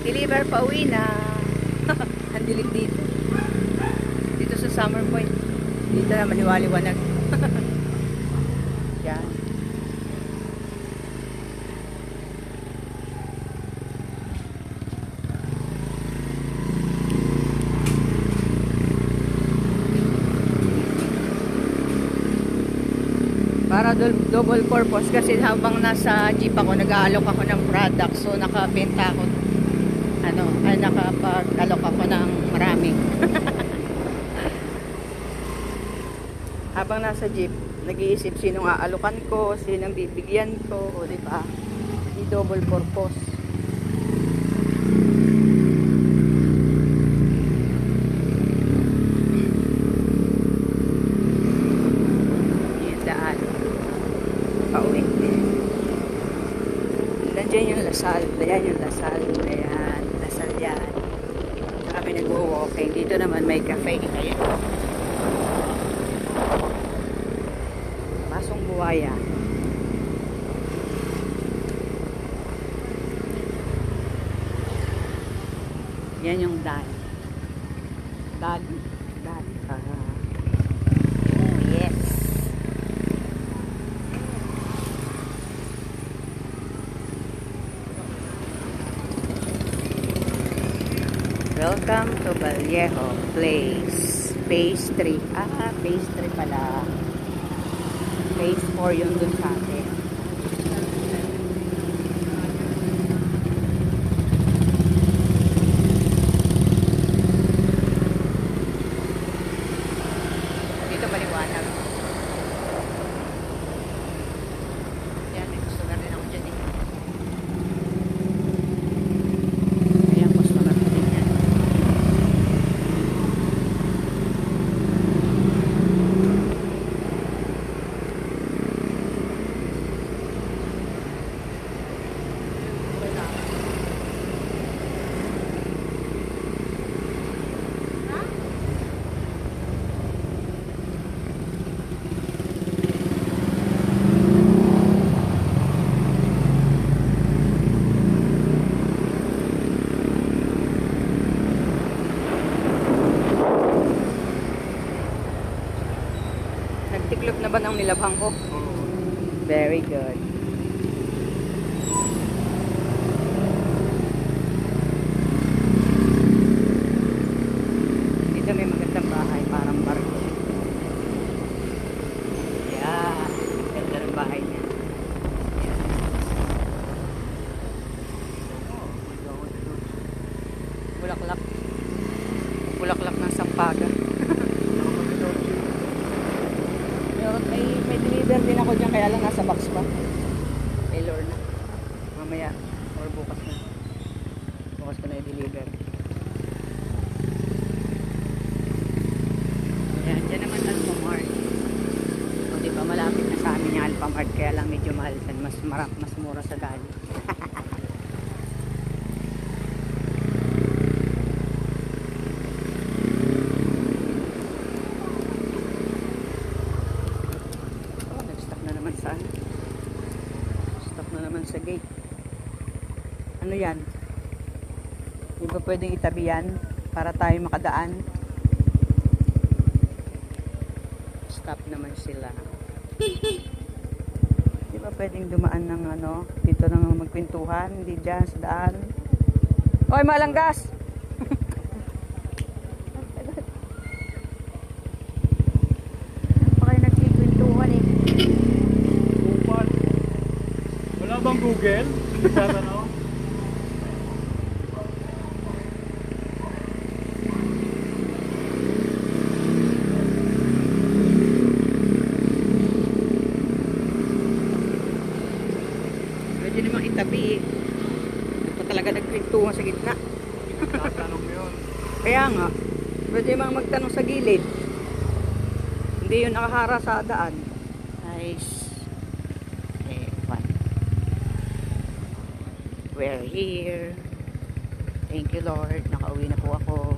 Deliver pa uwi na. Ang dilim dito. Dito sa Summer Point. Dito na maliwaliwanag. Yan. Para double purpose kasi habang nasa jeep ako, nag-aalok ako ng product. So nakabenta ako, nakapag-alok ako ng marami. Habang nasa jeep, nag-iisip sinong aalokan ko, sinong bibigyan ko, o diba? Di double purpose. Pauwi din. Nandiyan yung Lasal. Ayan yung Lasal. Ayan. Lasal yan. Kami nag-walking. Dito naman may cafe. Ayan. Pasong Buhaya. Yan yung dal. Dal. Dal. Oh, yes. Welcome to Vallejo Place. Phase 3. Phase 3 pala. Phase 4 yung dun sa atin. Dito maliwanag. Yan, may gusto na rin ako dyan eh. Ayan, gusto na rin yan. Nagtiklop na ba ng nilabhang ko? Very good. Dito may magandang bahay, parang barko. Yeah, ganda ng bahay niya. Bulaklak. Bulaklak ng Sampaga. May deliver din ako dyan, kaya lang nasa box pa. Kay Lorna. Mamaya, or bukas na. Bukas ko na i-deliver. Ayan, dyan naman Alphamart. O diba, malapit na sa amin yung Alphamart, kaya lang medyo mahal. Mas mura sa gali. Stop na naman sa gate. Ano yan? Di ba pwedeng itabi yan para tayo makadaan? Stop naman sila. Di ba pwedeng dumaan ng dito nang magkwentuhan, hindi dyan sa daan? Hoy, malanggas! Baka nagkikwentuhan eh. Wala bang Google? Nagtatanong? Pwede namang itabi eh. Ito talaga nagkwentuhan sa gitna. Nagtatanong mo yun. Kaya nga, pwede namang magtanong sa gilid. Hindi yun nakahara sa daan. Nice. We're here. Thank you, Lord. Nakauwi na po ako.